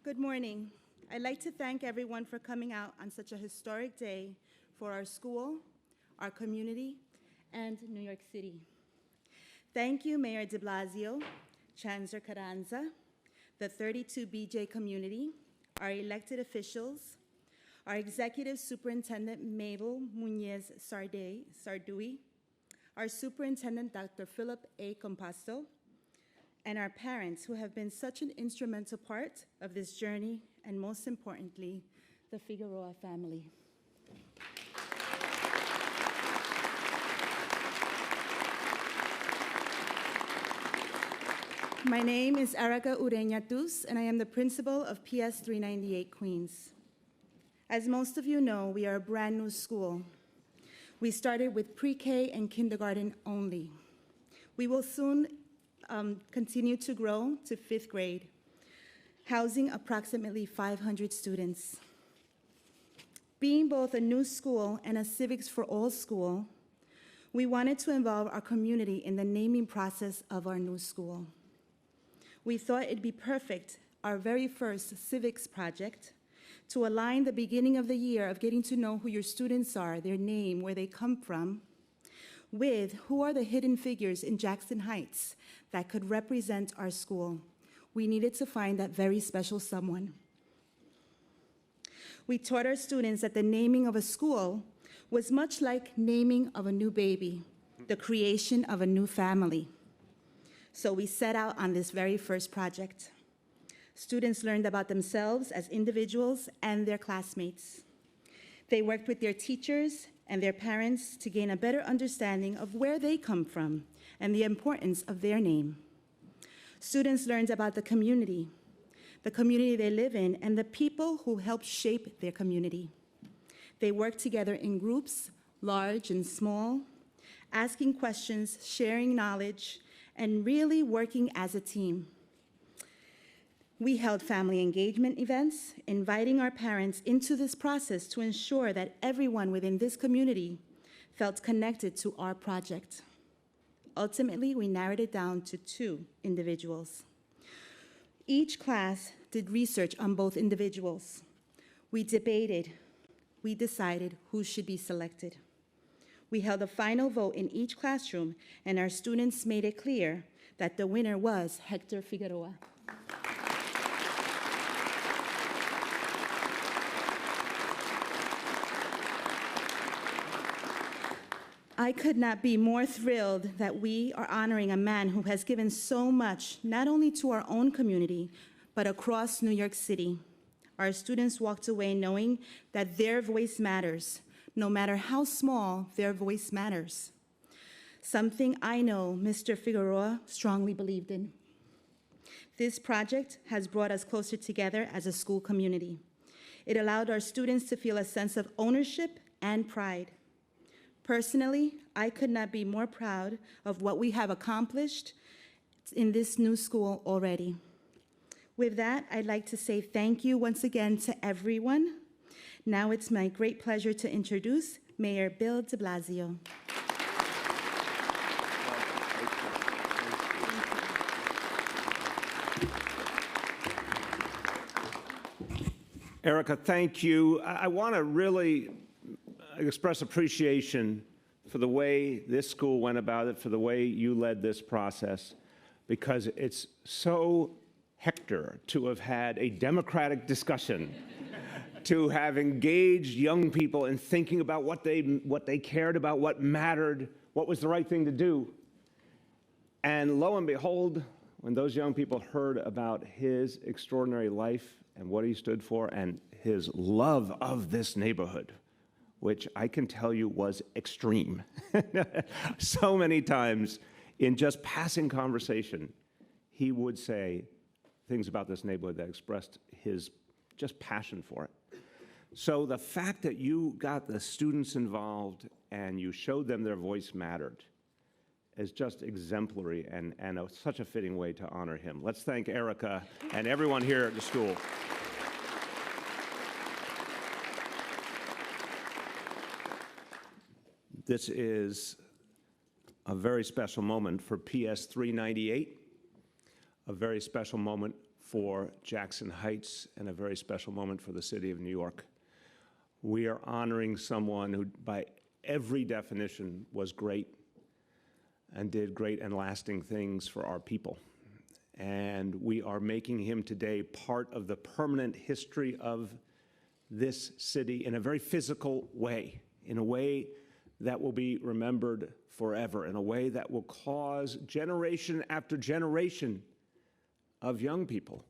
Good morning. I'd like to thank everyone for coming out on such a historic day for our school, our community, and New York City. Thank you, Mayor de Blasio, Chancellor Carranza, the 32 BJ community, our elected officials, our Executive Superintendent Mabel Muñez Sardui, our Superintendent Dr. Philip A. Compasto, and our parents who have been such an instrumental part of this journey, and most importantly, the Figueroa family. My name is Erica Ureña Tus, and I am the principal of PS 398 Queens. As most of you know, we are a brand new school. We started with pre-K and kindergarten only. We will soon continue to grow to 5th grade, housing approximately 500 students. Being both a new school and a Civics for All school, we wanted to involve our community in the naming process of our new school. We thought it'd be perfect, our very first civics project, to align the beginning of the year of getting to know who your students are, their name, where they come from, with who are the hidden figures in Jackson Heights that could represent our school. We needed to find that very special someone. We taught our students that the naming of a school was much like naming of a new baby, the creation of a new family. So we set out on this very first project. Students learned about themselves as individuals and their classmates. They worked with their teachers and their parents to gain a better understanding of where they come from and the importance of their name. Students learned about the community they live in, and the people who help shape their community. They worked together in groups, large and small, asking questions, sharing knowledge, and really working as a team. We held family engagement events, inviting our parents into this process to ensure that everyone within this community felt connected to our project. Ultimately, we narrowed it down to 2 individuals. Each class did research on both individuals. We debated, we decided who should be selected. We held a final vote in each classroom, and our students made it clear that the winner was Hector Figueroa. I could not be more thrilled that we are honoring a man who has given so much, not only to our own community, but across New York City. Our students walked away knowing that their voice matters. No matter how small, their voice matters. Something I know Mr. Figueroa strongly believed in. This project has brought us closer together as a school community. It allowed our students to feel a sense of ownership and pride. Personally, I could not be more proud of what we have accomplished in this new school already. With that, I'd like to say thank you once again to everyone. Now it's my great pleasure to introduce Mayor Bill de Blasio. Erica, thank you. I want to really express appreciation for the way this school went about it, for the way you led this process, because it's so Hector to have had a democratic discussion, to have engaged young people in thinking about what they cared about, what mattered, what was the right thing to do. And lo and behold, when those young people heard about his extraordinary life and what he stood for and his love of this neighborhood, which I can tell you was extreme. So many times in just passing conversation, he would say things about this neighborhood that expressed his just passion for it. So the fact that you got the students involved and you showed them their voice mattered is just exemplary and such a fitting way to honor him. Let's thank Erica and everyone here at the school. This is a very special moment for PS 398, a very special moment for Jackson Heights and a very special moment for the city of New York. We are honoring someone who, by every definition, was great and did great and lasting things for our people. And we are making him today part of the permanent history of this city in a very physical way, in a way that will be remembered forever, in a way that will cause generation after generation of young people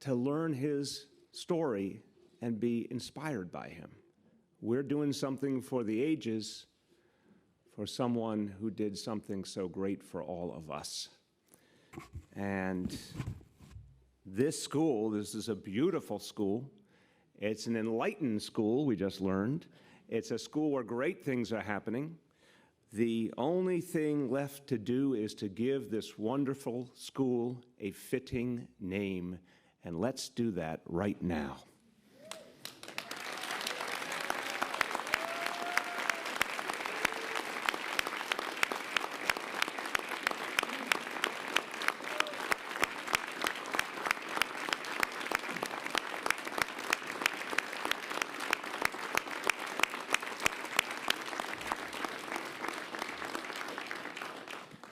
to learn his story and be inspired by him. We're doing something for the ages, for someone who did something so great for all of us. And this school, this is a beautiful school. It's an enlightened school, we just learned. It's a school where great things are happening. The only thing left to do is to give this wonderful school a fitting name, and let's do that right now.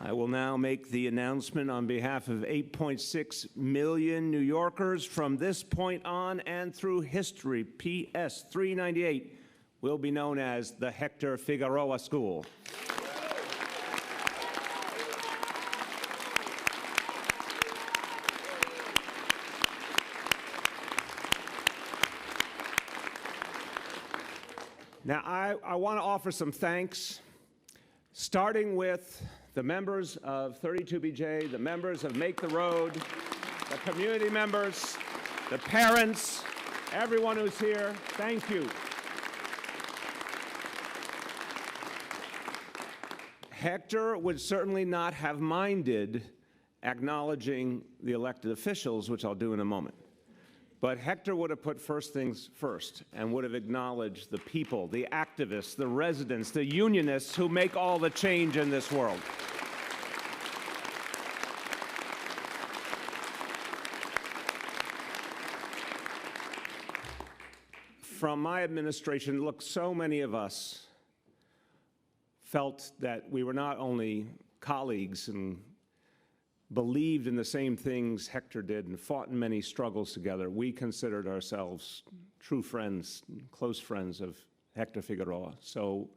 I will now make the announcement on behalf of 8.6 million New Yorkers. From this point on and through history, PS 398 will be known as the Hector Figueroa School. Now, I want to offer some thanks, starting with the members of 32BJ, the members of Make the Road, the community members, the parents, everyone who's here, thank you. Hector would certainly not have minded acknowledging the elected officials, which I'll do in a moment. But Hector would have put first things first and would have acknowledged the people, the activists, the residents, the unionists who make all the change in this world. From my administration, look, so many of us felt that we were not only colleagues and believed in the same things Hector did and fought in many struggles together. We considered ourselves true friends, close friends of Hector Figueroa. So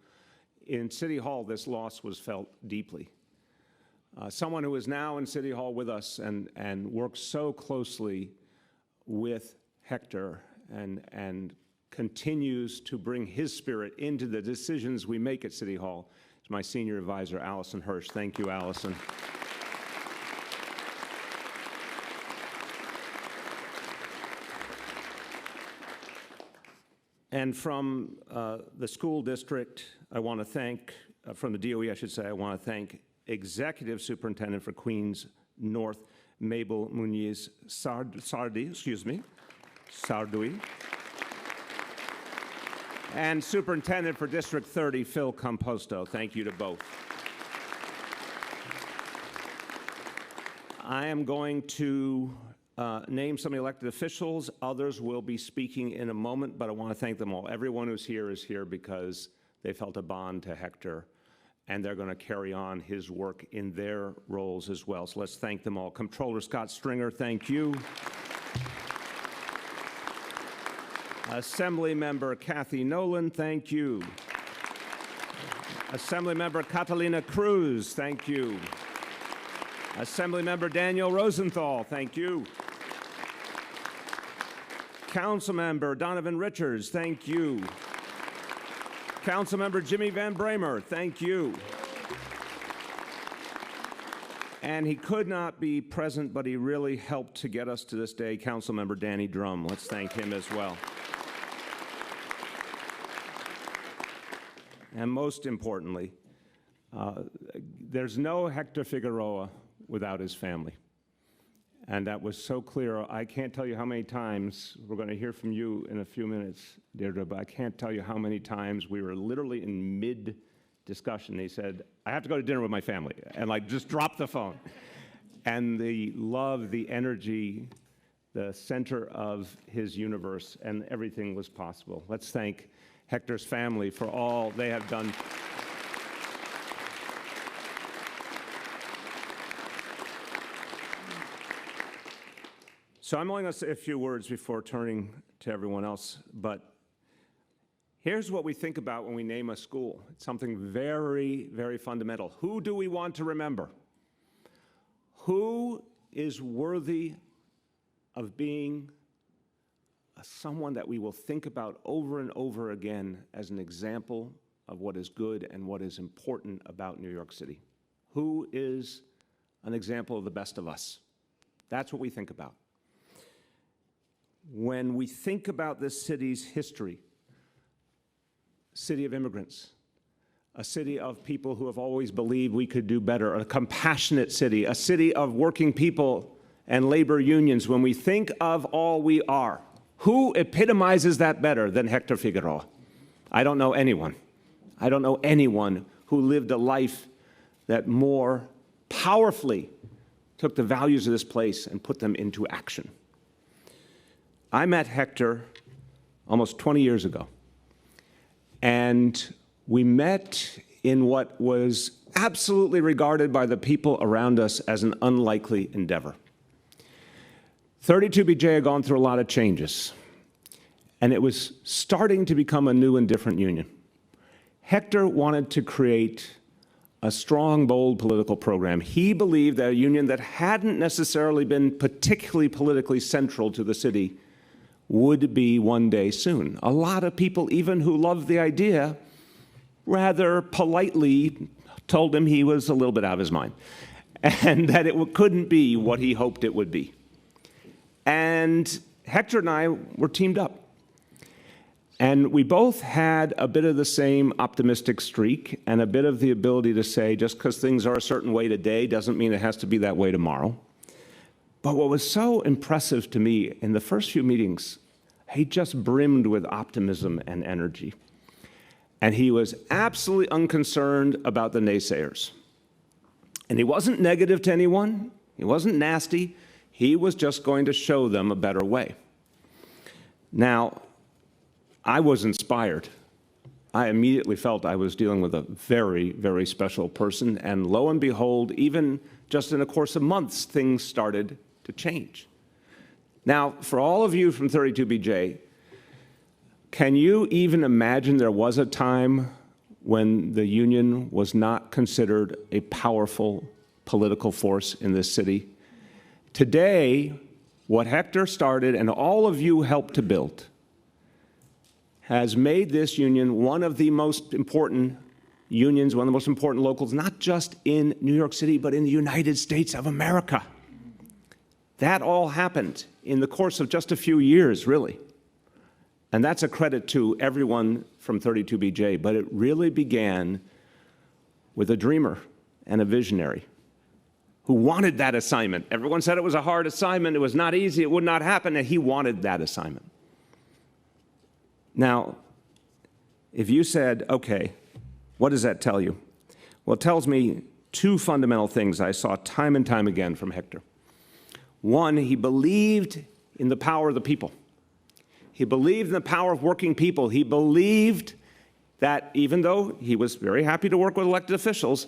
in City Hall, this loss was felt deeply. Someone who is now in City Hall with us and works so closely with Hector and continues to bring his spirit into the decisions we make at City Hall is my senior advisor, Allison Hirsch. Thank you, Allison. And from the school district, I want to thank, from the DOE, I should say, I want to thank Executive Superintendent for Queens North, Mabel Muniz Sardi, and Superintendent for District 30, Phil Composto. Thank you to both. I am going to name some elected officials. Others will be speaking in a moment, but I want to thank them all. Everyone who's here is here because they felt a bond to Hector, and they're going to carry on his work in their roles as well. So let's thank them all. Comptroller Scott Stringer, thank you. Assemblymember Kathy Nolan, thank you. Assemblymember Catalina Cruz, thank you. Assemblymember Daniel Rosenthal, thank you. Councilmember Donovan Richards, thank you. Councilmember Jimmy Van Bramer, thank you. And he could not be present, but he really helped to get us to this day, Councilmember Danny Drum. Let's thank him as well. And most importantly, there's no Hector Figueroa without his family. And that was so clear. I can't tell you how many times, we're going to hear from you in a few minutes, Deirdre, but I can't tell you how many times we were literally in mid-discussion. He said, I have to go to dinner with my family, and like just dropped the phone. and the love, the energy, the center of his universe, and everything was possible. Let's thank Hector's family for all they have done. So I'm only going to say a few words before turning to everyone else, but here's what we think about when we name a school. It's something very, very fundamental. Who do we want to remember? Who is worthy of being someone that we will think about over and over again as an example of what is good and what is important about New York City? Who is an example of the best of us? That's what we think about. When we think about this city's history, city of immigrants, a city of people who have always believed we could do better, a compassionate city, a city of working people and labor unions, when we think of all we are, who epitomizes that better than Hector Figueroa? I don't know anyone. I don't know anyone who lived a life that more powerfully took the values of this place and put them into action. I met Hector almost 20 years ago, and we met in what was absolutely regarded by the people around us as an unlikely endeavor. 32BJ had gone through a lot of changes, and it was starting to become a new and different union. Hector wanted to create a strong, bold political program. He believed that a union that hadn't necessarily been particularly politically central to the city would be one day soon. A lot of people, even who loved the idea, rather politely told him he was a little bit out of his mind and that it couldn't be what he hoped it would be. And Hector and I were teamed up. And we both had a bit of the same optimistic streak and a bit of the ability to say, just because things are a certain way today doesn't mean it has to be that way tomorrow. But what was so impressive to me in the first few meetings, he just brimmed with optimism and energy. And he was absolutely unconcerned about the naysayers. And he wasn't negative to anyone. He wasn't nasty. He was just going to show them a better way. Now, I was inspired. I immediately felt I was dealing with a very, very special person. And lo and behold, even just in the course of months, things started to change. Now, for all of you from 32BJ, can you even imagine there was a time when the union was not considered a powerful political force in this city? Today, what Hector started and all of you helped to build has made this union one of the most important unions, one of the most important locals, not just in New York City, but in the United States of America. That all happened in the course of just a few years, really. And that's a credit to everyone from 32BJ, but it really began with a dreamer and a visionary who wanted that assignment. Everyone said it was a hard assignment, it was not easy, it would not happen, and he wanted that assignment. Now, if you said, okay, what does that tell you? Well, it tells me two fundamental things I saw time and time again from Hector. One, he believed in the power of the people. He believed in the power of working people. He believed that even though he was very happy to work with elected officials,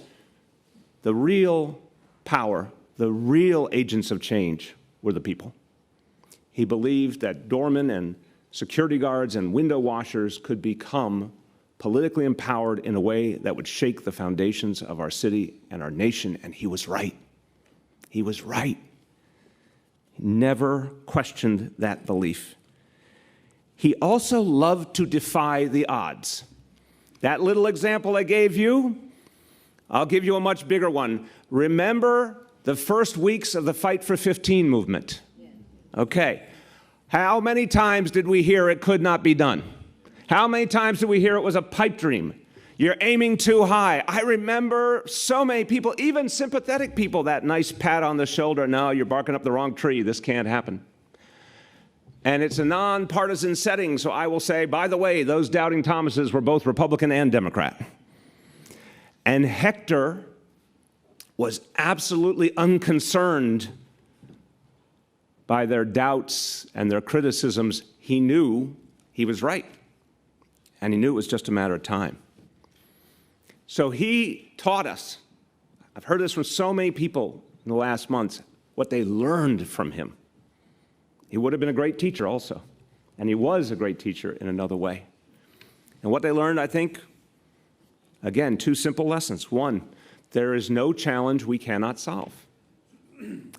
the real power, the real agents of change were the people. He believed that doormen and security guards and window washers could become politically empowered in a way that would shake the foundations of our city and our nation, and he was right. He was right. He never questioned that belief. He also loved to defy the odds. That little example I gave you, I'll give you a much bigger one. Remember the first weeks of the Fight for 15 movement? Okay. How many times did we hear it could not be done? How many times did we hear it was a pipe dream? You're aiming too high. I remember so many people, even sympathetic people, that nice pat on the shoulder. No, you're barking up the wrong tree. This can't happen. And it's a nonpartisan setting, so I will say, by the way, those doubting Thomases were both Republican and Democrat. And Hector was absolutely unconcerned by their doubts and their criticisms. He knew he was right, and he knew it was just a matter of time. So he taught us, I've heard this from so many people in the last months, what they learned from him. He would have been a great teacher also, and he was a great teacher in another way. And what they learned, I think, again, two simple lessons. One, there is no challenge we cannot solve.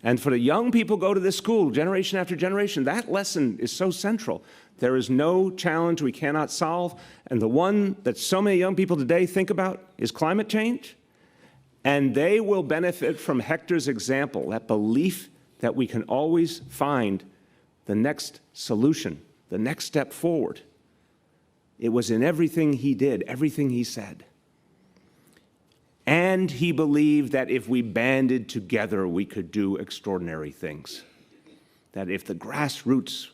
And for the young people who go to this school, generation after generation, that lesson is so central. There is no challenge we cannot solve. And the one that so many young people today think about is climate change. And they will benefit from Hector's example, that belief that we can always find the next solution, the next step forward. It was in everything he did, everything he said. And he believed that if we banded together, we could do extraordinary things. That if the grassroots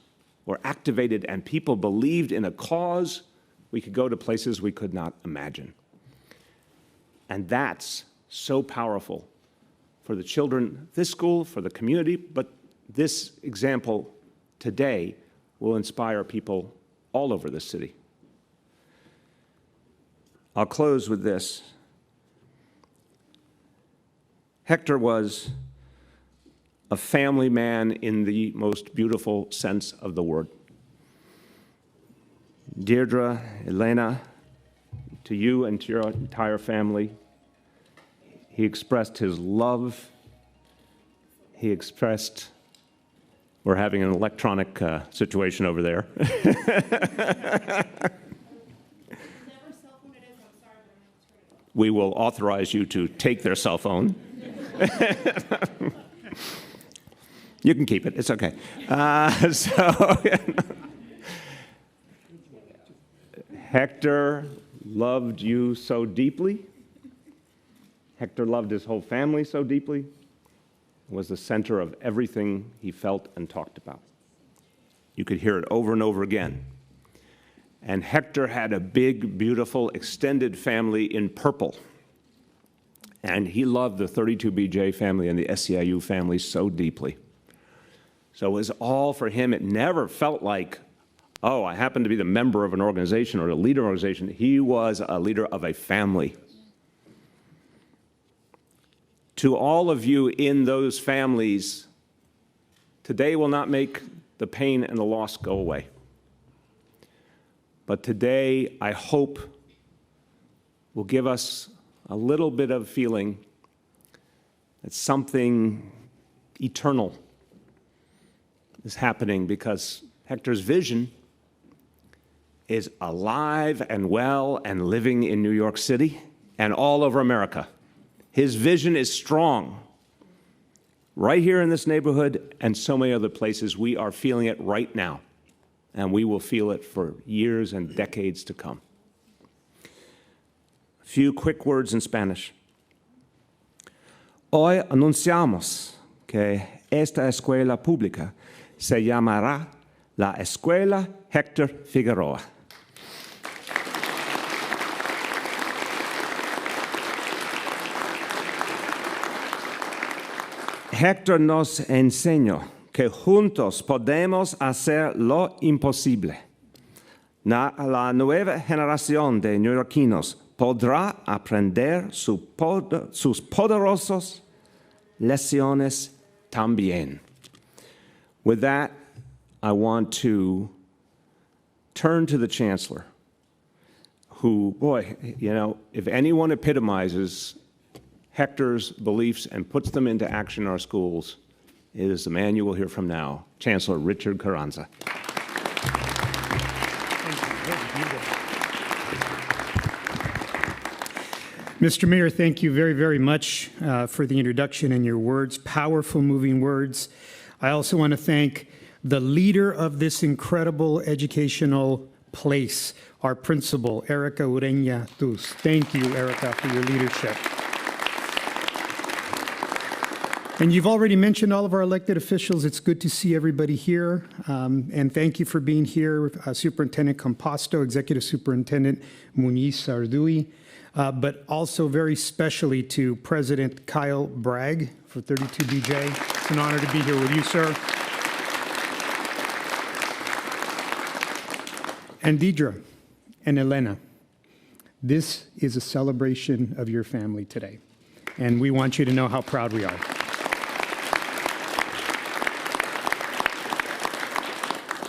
were activated and people believed in a cause, we could go to places we could not imagine. And that's so powerful for the children of this school, for the community, but this example today will inspire people all over this city. I'll close with this. Hector was a family man in the most beautiful sense of the word. Deirdre, Elena, to you and to your entire family, he expressed his love. He expressed, we're having an electronic situation over there. We will authorize you to take their cell phone. You can keep it, it's okay. Hector loved you so deeply. Hector loved his whole family so deeply. Was the center of everything he felt and talked about. You could hear it over and over again. And Hector had a big, beautiful, extended family in purple. And he loved the 32BJ family and the SEIU family so deeply. So it was all for him. It never felt like, oh, I happen to be the member of an organization or the leader of an organization. He was a leader of a family. To all of you in those families, today will not make the pain and the loss go away. But today, I hope, will give us a little bit of feeling that something eternal is happening, because Hector's vision is alive and well and living in New York City and all over America. His vision is strong. Right here in this neighborhood and so many other places, we are feeling it right now, and we will feel it for years and decades to come. A few quick words in Spanish. Hoy anunciamos que esta escuela pública se llamará la Escuela Hector Figueroa. Hector nos enseñó que juntos podemos hacer lo imposible. La nueva generación de neoyorquinos podrá aprender sus poderosas lecciones también. With that, I want to turn to the Chancellor, who, boy, you know, if anyone epitomizes Hector's beliefs and puts them into action in our schools, it is the man you will hear from now, Chancellor Richard Carranza. Mr. Mayor, thank you very, very much for the introduction and your words, powerful, moving words. I also want to thank the leader of this incredible educational place, our principal, Erica Ureña Tus. Thank you, Erica, for your leadership. And you've already mentioned all of our elected officials. It's good to see everybody here. And thank you for being here, Superintendent Composto, Executive Superintendent Muniz Sardui. but also very specially to President Kyle Bragg for 32BJ. It's an honor to be here with you, sir. And Deidre and Elena, this is a celebration of your family today, and we want you to know how proud we are.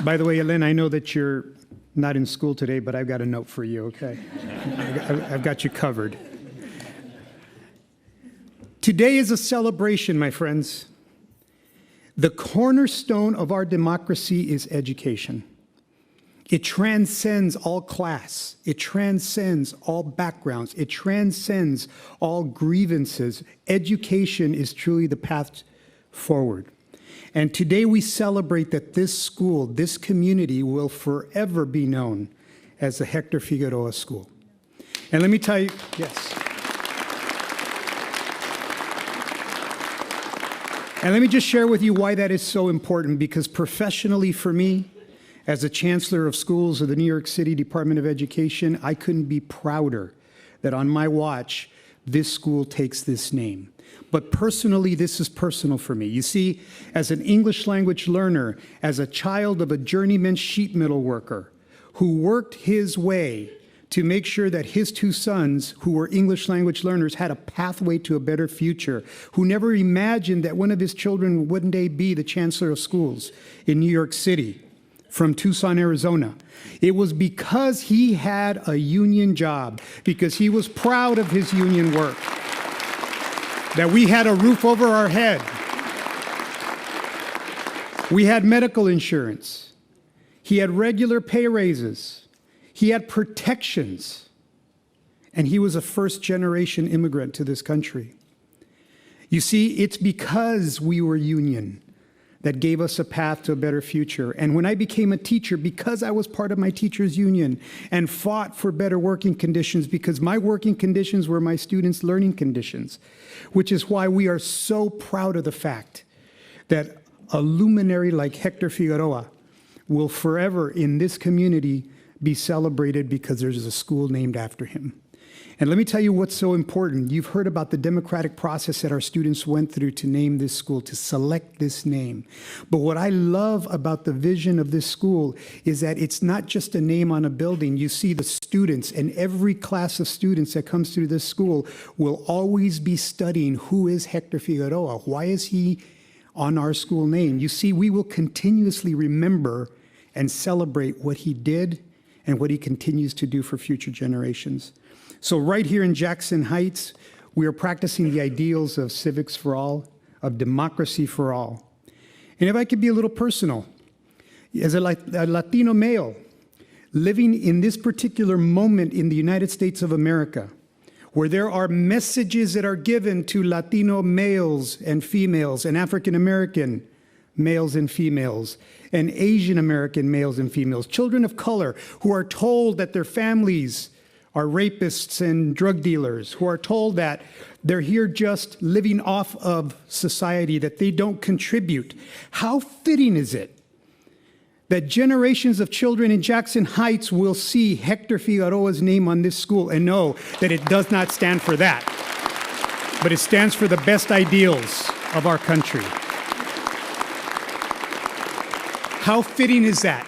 By the way, Elena, I know that you're not in school today, but I've got a note for you, okay? I've got you covered. Today is a celebration, my friends. The cornerstone of our democracy is education. It transcends all class. It transcends all backgrounds. It transcends all grievances. Education is truly the path forward. And today we celebrate that this school, this community will forever be known as the Hector Figueroa School. And let me tell you, yes. And let me just share with you why that is so important, because professionally for me, as a chancellor of schools of the New York City Department of Education, I couldn't be prouder that on my watch, this school takes this name. But personally, this is personal for me. You see, as an English language learner, as a child of a journeyman sheet metal worker who worked his way to make sure that his two sons, who were English language learners, had a pathway to a better future, who never imagined that one of his children would one day be the chancellor of schools in New York City from Tucson, Arizona. It was because he had a union job, because he was proud of his union work, that we had a roof over our head. We had medical insurance. He had regular pay raises. He had protections. And he was a first-generation immigrant to this country. You see, it's because we were union that gave us a path to a better future. And when I became a teacher, because I was part of my teachers' union and fought for better working conditions, because my working conditions were my students' learning conditions, which is why we are so proud of the fact that a luminary like Hector Figueroa will forever in this community be celebrated because there's a school named after him. And let me tell you what's so important. You've heard about the democratic process that our students went through to name this school, to select this name. But what I love about the vision of this school is that it's not just a name on a building. You see the students, and every class of students that comes through this school will always be studying who is Hector Figueroa? Why is he on our school name? You see, we will continuously remember and celebrate what he did and what he continues to do for future generations. So right here in Jackson Heights, we are practicing the ideals of civics for all, of democracy for all. And if I could be a little personal, as a Latino male living in this particular moment in the United States of America, where there are messages that are given to Latino males and females and African American males and females and Asian American males and females, children of color who are told that their families are rapists and drug dealers, who are told that they're here just living off of society, that they don't contribute. How fitting is it that generations of children in Jackson Heights will see Hector Figueroa's name on this school and know that it does not stand for that, but it stands for the best ideals of our country. How fitting is that?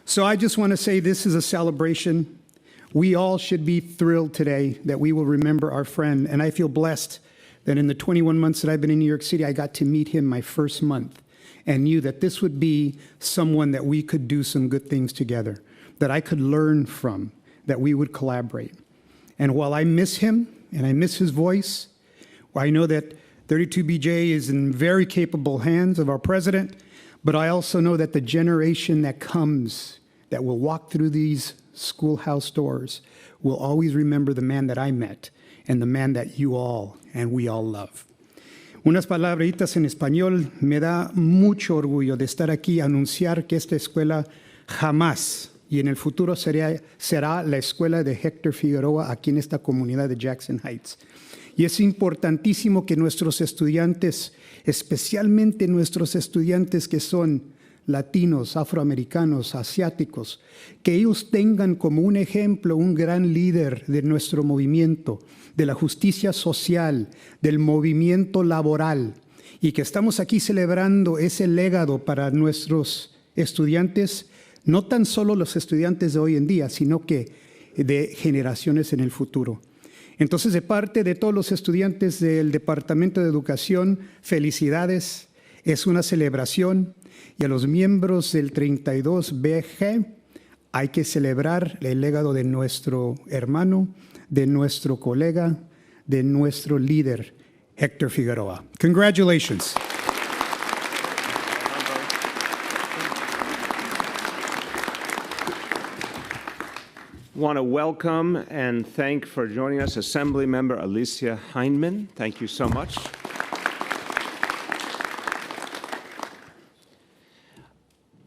So I just want to say this is a celebration. We all should be thrilled today that we will remember our friend. And I feel blessed that in the 21 months that I've been in New York City, I got to meet him my first month and knew that this would be someone that we could do some good things together, that I could learn from, that we would collaborate. And while I miss him and I miss his voice, I know that 32BJ is in very capable hands of our president, but I also know that the generation that comes, that will walk through these schoolhouse doors, will always remember the man that I met and the man that you all and we all love. Unas palabritas en español. Me da mucho orgullo de estar aquí a anunciar que esta escuela jamás y en el futuro será la escuela de Hector Figueroa aquí en esta comunidad de Jackson Heights. Y es importantísimo que nuestros estudiantes, especialmente nuestros estudiantes que son latinos, afroamericanos, asiáticos, que ellos tengan como un ejemplo un gran líder de nuestro movimiento, de la justicia social, del movimiento laboral, y que estamos aquí celebrando ese legado para nuestros estudiantes, no tan solo los estudiantes de hoy en día, sino que de generaciones en el futuro. Entonces, de parte de todos los estudiantes del Departamento de Educación, felicidades, es una celebración, y a los miembros del 32BG hay que celebrar el legado de nuestro hermano, de nuestro colega, de nuestro líder, Hector Figueroa. Congratulations. Want to welcome and thank for joining us Assemblymember Alicia Hindman. Thank you so much.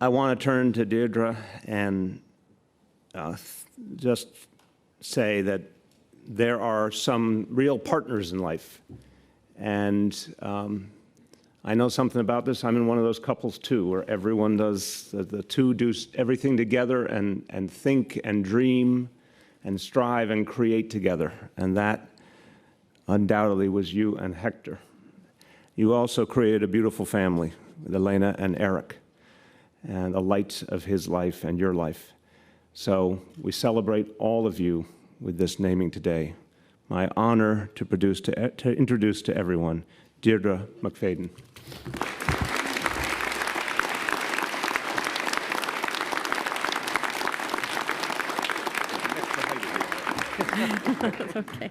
I want to turn to Deirdre and just say that there are some real partners in life. And I know something about this. I'm in one of those couples too, where everyone does, the two do everything together and think and dream and strive and create together. And that undoubtedly was you and Hector. You also created a beautiful family with Elena and Eric, and the light of his life and your life. So we celebrate all of you with this naming today. My honor to introduce to everyone, Deirdre McFadden. Okay.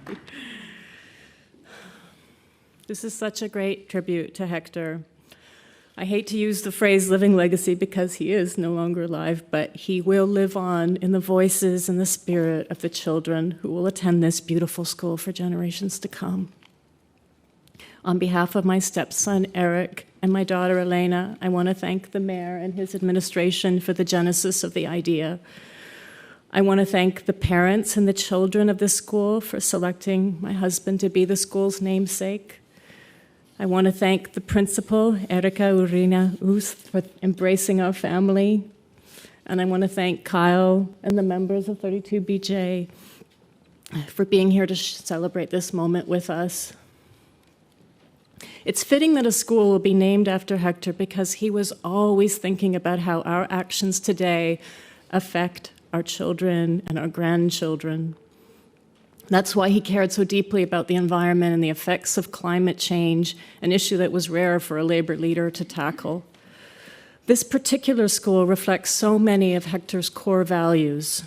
This is such a great tribute to Hector. I hate to use the phrase living legacy because he is no longer alive, but he will live on in the voices and the spirit of the children who will attend this beautiful school for generations to come. On behalf of my stepson, Eric, and my daughter, Elena, I want to thank the mayor and his administration for the genesis of the idea. I want to thank the parents and the children of this school for selecting my husband to be the school's namesake. I want to thank the principal, Erika Urina Us, for embracing our family. And I want to thank Kyle and the members of 32BJ for being here to celebrate this moment with us. It's fitting that a school will be named after Hector because he was always thinking about how our actions today affect our children and our grandchildren. That's why he cared so deeply about the environment and the effects of climate change, an issue that was rare for a labor leader to tackle. This particular school reflects so many of Hector's core values.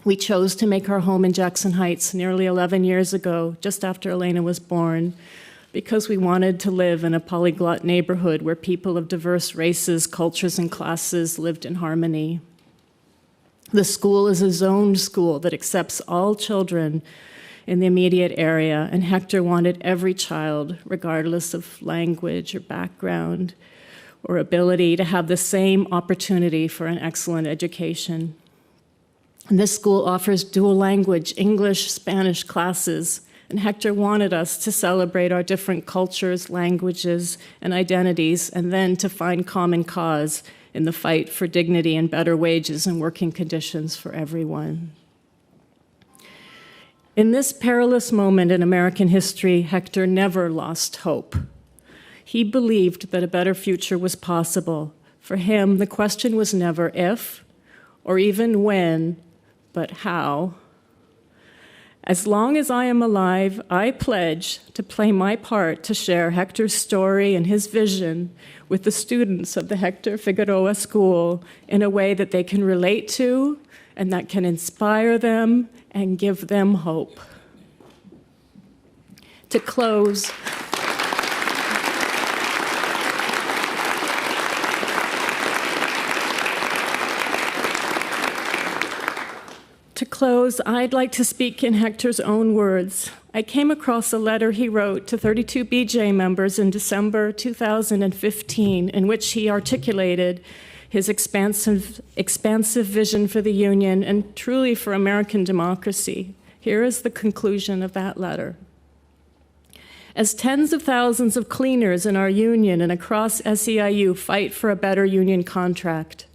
We chose to make our home in Jackson Heights nearly 11 years ago, just after Elena was born, because we wanted to live in a polyglot neighborhood where people of diverse races, cultures, and classes lived in harmony. The school is a zoned school that accepts all children in the immediate area, and Hector wanted every child, regardless of language or background or ability, to have the same opportunity for an excellent education. And this school offers dual language, English, Spanish classes, and Hector wanted us to celebrate our different cultures, languages, and identities, and then to find common cause in the fight for dignity and better wages and working conditions for everyone. In this perilous moment in American history, Hector never lost hope. He believed that a better future was possible. For him, the question was never if, or even when, but how. As long as I am alive, I pledge to play my part to share Hector's story and his vision with the students of the Hector Figueroa School in a way that they can relate to and that can inspire them and give them hope. To close, I'd like to speak in Hector's own words. I came across a letter he wrote to 32BJ members in December 2015, in which he articulated his expansive vision for the Union and truly for American democracy. Here is the conclusion of that letter. As tens of thousands of cleaners in our union and across SEIU fight for a better union contract.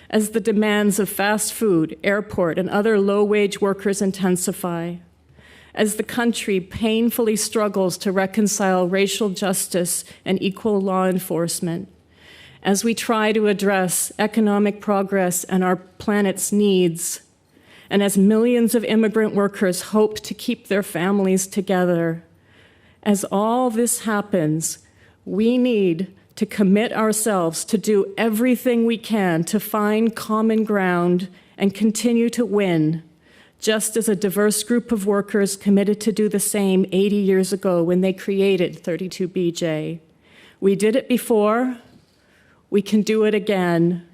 As the demands of fast food, airport, and other low-wage workers intensify. As the country painfully struggles to reconcile racial justice and equal law enforcement. As we try to address economic progress and our planet's needs. And as millions of immigrant workers hope to keep their families together. As all this happens, we need to commit ourselves to do everything we can to find common ground and continue to win, just as a diverse group of workers committed to do the same 80 years ago when they created 32BJ. We did it before, we can do it again.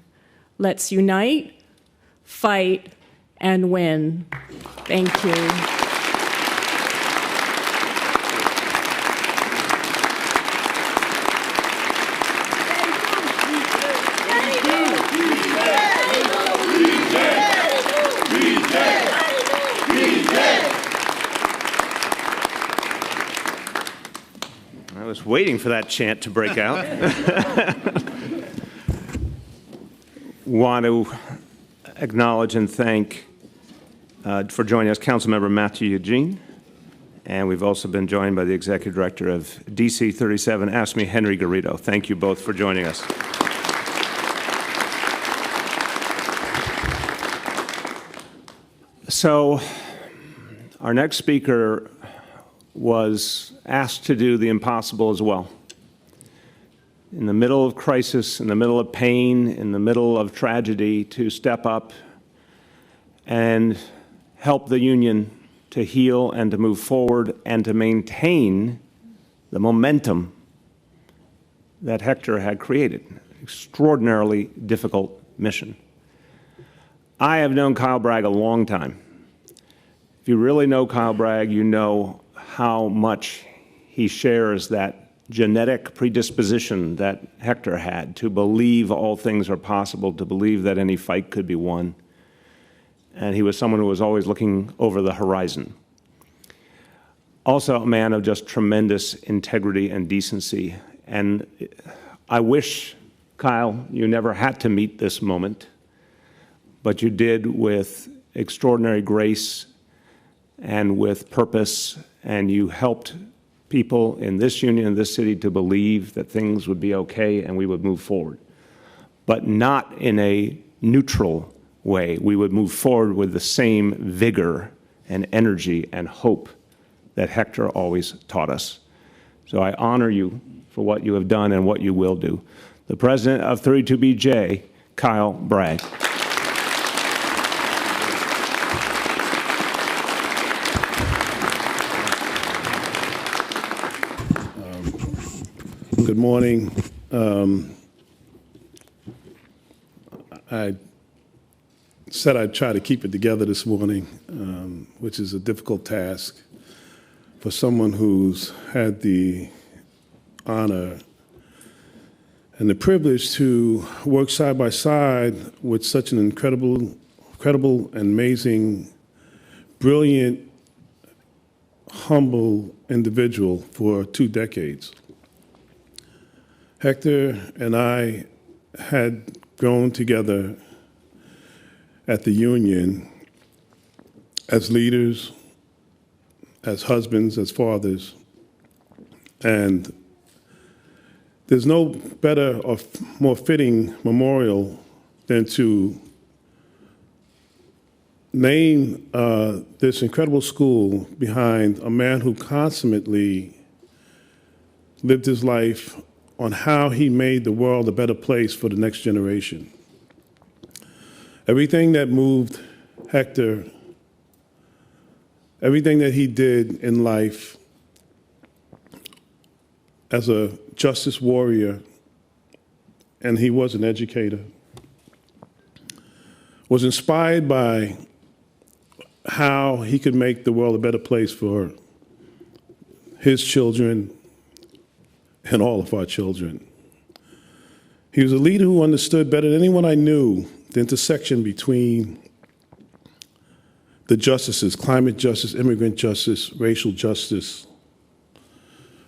Let's unite, fight, and win. Thank you. I was waiting for that chant to break out. Want to acknowledge and thank for joining us Councilmember Matthew Eugene. And we've also been joined by the Executive Director of DC 37, AFSCME, Henry Garrido. Thank you both for joining us. So our next speaker was asked to do the impossible as well. In the middle of crisis, in the middle of pain, in the middle of tragedy, to step up and help the union to heal and to move forward and to maintain the momentum that Hector had created. Extraordinarily difficult mission. I have known Kyle Bragg a long time. If you really know Kyle Bragg, you know how much he shares that genetic predisposition that Hector had to believe all things are possible, to believe that any fight could be won. And he was someone who was always looking over the horizon. Also a man of just tremendous integrity and decency. And I wish, Kyle, you never had to meet this moment, but you did with extraordinary grace and with purpose, and you helped people in this union, in this city, to believe that things would be okay and we would move forward. But not in a neutral way. We would move forward with the same vigor and energy and hope that Hector always taught us. So I honor you for what you have done and what you will do. The president of 32BJ, Kyle Bragg. Good morning. I said I'd try to keep it together this morning, which is a difficult task for someone who's had the honor and the privilege to work side by side with such an incredible, and amazing, brilliant, humble individual for 2 decades. Hector and I had grown together at the union as leaders, as husbands, as fathers, and there's no better or more fitting memorial than to name this incredible school behind a man who consummately lived his life on how he made the world a better place for the next generation. Everything that moved Hector, everything that he did in life as a justice warrior, and he was an educator, was inspired by how he could make the world a better place for his children and all of our children. He was a leader who understood better than anyone I knew the intersection between the justices, climate justice, immigrant justice, racial justice,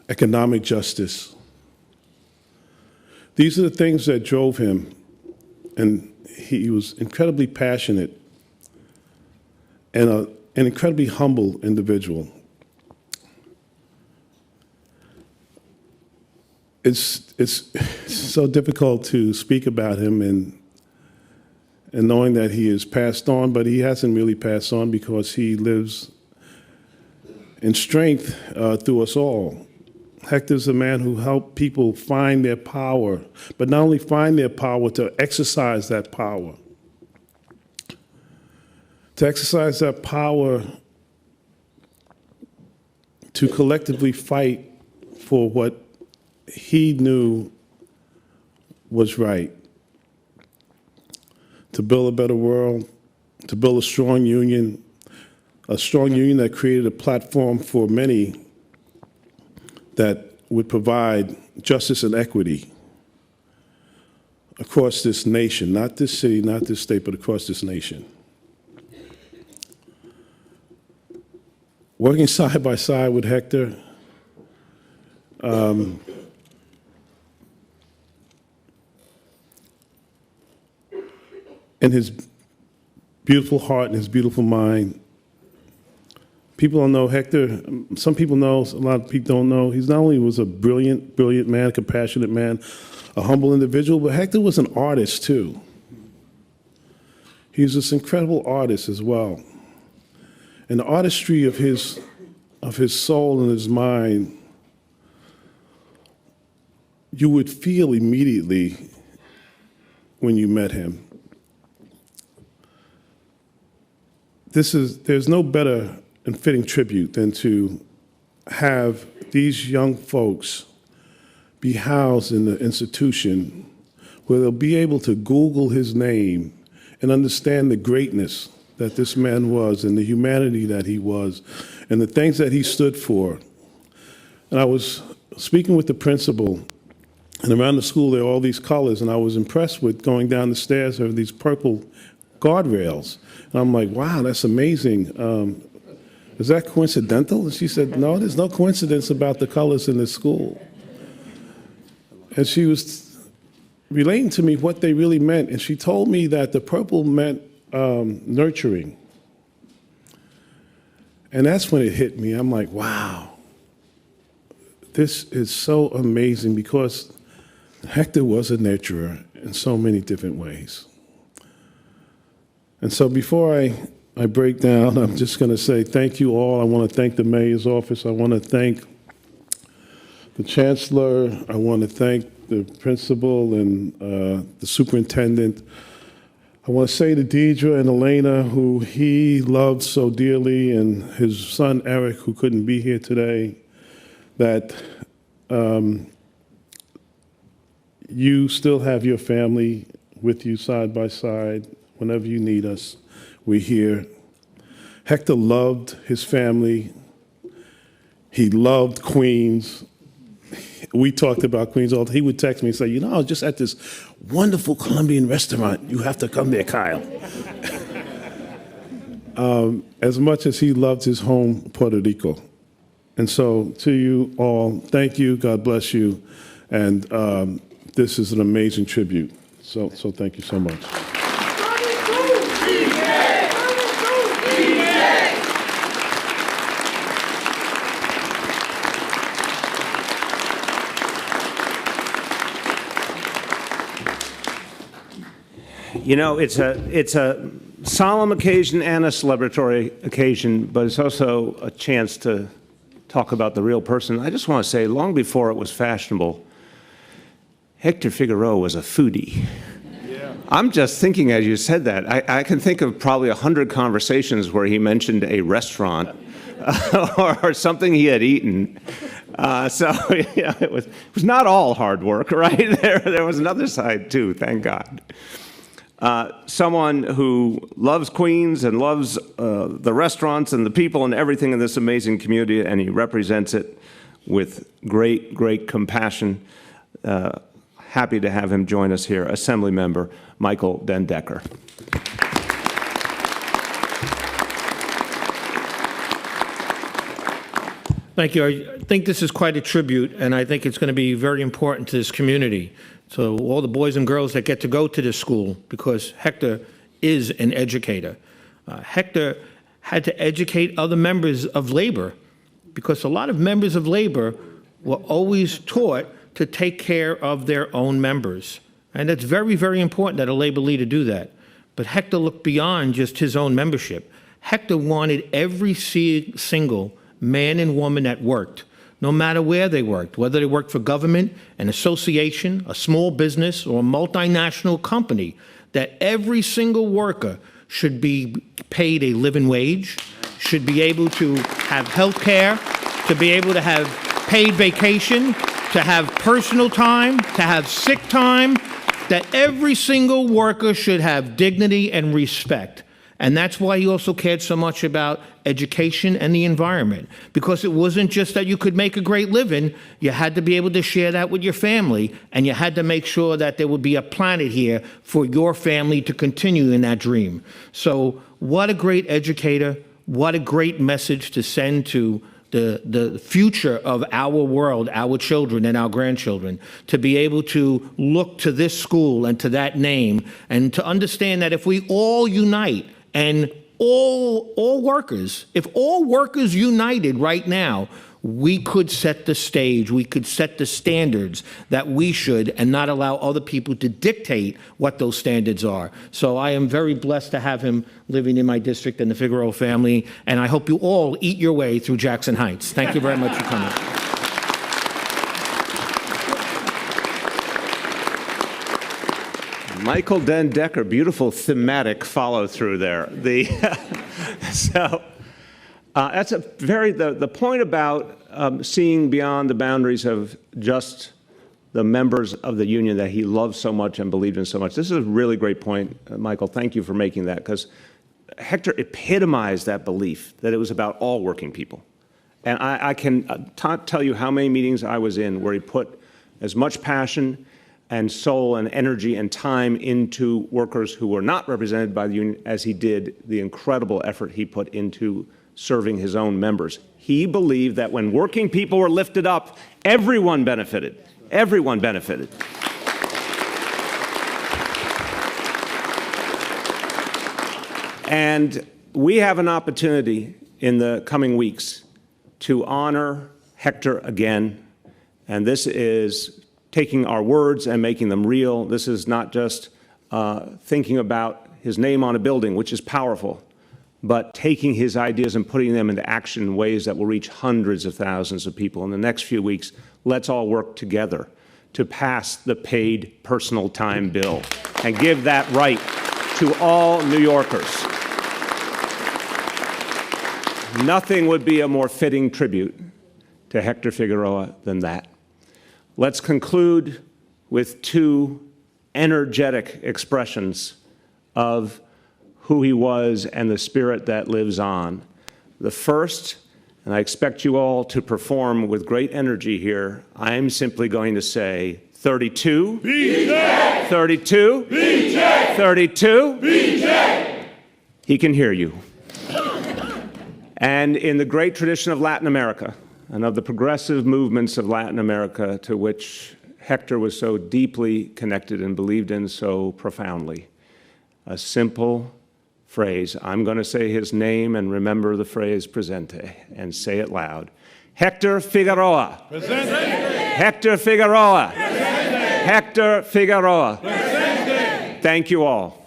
economic justice. These are the things that drove him, and he was incredibly passionate and an incredibly humble individual. It's so difficult to speak about him and knowing that he is passed on, but he hasn't really passed on because he lives in strength through us all. Hector's a man who helped people find their power, but not only find their power, to exercise that power. To exercise that power to collectively fight for what he knew was right. To build a better world, to build a strong union that created a platform for many that would provide justice and equity across this nation, not this city, not this state, but across this nation. Working side by side with Hector, and his beautiful heart and his beautiful mind. People don't know Hector. Some people know, a lot of people don't know. He not only was a brilliant, brilliant man, a compassionate man, a humble individual, but Hector was an artist too. He was this incredible artist as well. And the artistry of his soul and his mind, you would feel immediately when you met him. There's no better and fitting tribute than to have these young folks be housed in the institution where they'll be able to Google his name and understand the greatness that this man was and the humanity that he was and the things that he stood for. And I was speaking with the principal, and around the school there are all these colors, and I was impressed with going down the stairs, there were these purple guardrails. And I'm like, wow, that's amazing. Is that coincidental? And she said, no, there's no coincidence about the colors in this school. And she was relating to me what they really meant. And she told me that the purple meant nurturing. And that's when it hit me. I'm like, wow, this is so amazing, because Hector was a nurturer in so many different ways. And so before I break down, I'm just going to say thank you all. I want to thank the mayor's office. I want to thank the chancellor. I want to thank the principal and the superintendent. I want to say to Deidre and Elena, who he loved so dearly, and his son Eric, who couldn't be here today, that you still have your family with you side by side. Whenever you need us, we're here. Hector loved his family. He loved Queens. We talked about Queens all the time. He would text me and say, you know, I was just at this wonderful Colombian restaurant. You have to come there, Kyle. As much as he loved his home, Puerto Rico. And so to you all, thank you, God bless you. And this is an amazing tribute. So thank you so much. You know, it's a solemn occasion and a celebratory occasion, but it's also a chance to talk about the real person. I just want to say, long before it was fashionable, Hector Figueroa was a foodie. Yeah. I'm just thinking as you said that, I can think of probably 100 conversations where he mentioned a restaurant or something he had eaten. So yeah, it was not all hard work, right? There was another side too, thank God. Someone who loves Queens and loves the restaurants and the people and everything in this amazing community, and he represents it with great, great compassion. Happy to have him join us here, Assemblymember Michael Dendekker. Thank you. I think this is quite a tribute, and I think it's going to be very important to this community. So all the boys and girls that get to go to this school, because Hector is an educator. Hector had to educate other members of labor, because a lot of members of labor were always taught to take care of their own members. And it's very, very important that a labor leader do that. But Hector looked beyond just his own membership. Hector wanted every single man and woman that worked, no matter where they worked, whether they worked for government, an association, a small business, or a multinational company, that every single worker should be paid a living wage, should be able to have health care, to be able to have paid vacation, to have personal time, to have sick time, that every single worker should have dignity and respect. And that's why he also cared so much about education and the environment, because it wasn't just that you could make a great living, you had to be able to share that with your family, and you had to make sure that there would be a planet here for your family to continue in that dream. So what a great educator, what a great message to send to the future of our world, our children and our grandchildren, to be able to look to this school and to that name, and to understand that if we all unite, and all workers, if all workers united right now, we could set the stage, we could set the standards that we should, and not allow other people to dictate what those standards are. So I am very blessed to have him living in my district and the Figueroa family, and I hope you all eat your way through Jackson Heights. Thank you very much for coming. Michael Dendekker, beautiful thematic follow-through there. That's a very, the point about seeing beyond the boundaries of just the members of the union that he loved so much and believed in so much. This is a really great point, Michael. Thank you for making that, because Hector epitomized that belief that it was about all working people. And I can tell you how many meetings I was in where he put as much passion and soul and energy and time into workers who were not represented by the union as he did the incredible effort he put into serving his own members. He believed that when working people were lifted up, everyone benefited. Everyone benefited. And we have an opportunity in the coming weeks to honor Hector again. And this is taking our words and making them real. This is not just thinking about his name on a building, which is powerful, but taking his ideas and putting them into action in ways that will reach hundreds of thousands of people. In the next few weeks, let's all work together to pass the paid personal time bill and give that right to all New Yorkers. Nothing would be a more fitting tribute to Hector Figueroa than that. Let's conclude with two energetic expressions of who he was and the spirit that lives on. The first, and I expect you all to perform with great energy here, I'm simply going to say 32, BJ! 32, BJ! 32, BJ! He can hear you. And in the great tradition of Latin America, and of the progressive movements of Latin America to which Hector was so deeply connected and believed in so profoundly, a simple phrase. I'm going to say his name and remember the phrase presente and say it loud. Hector Figueroa. Presente. Hector Figueroa. Presente. Hector Figueroa. Presente. Thank you all.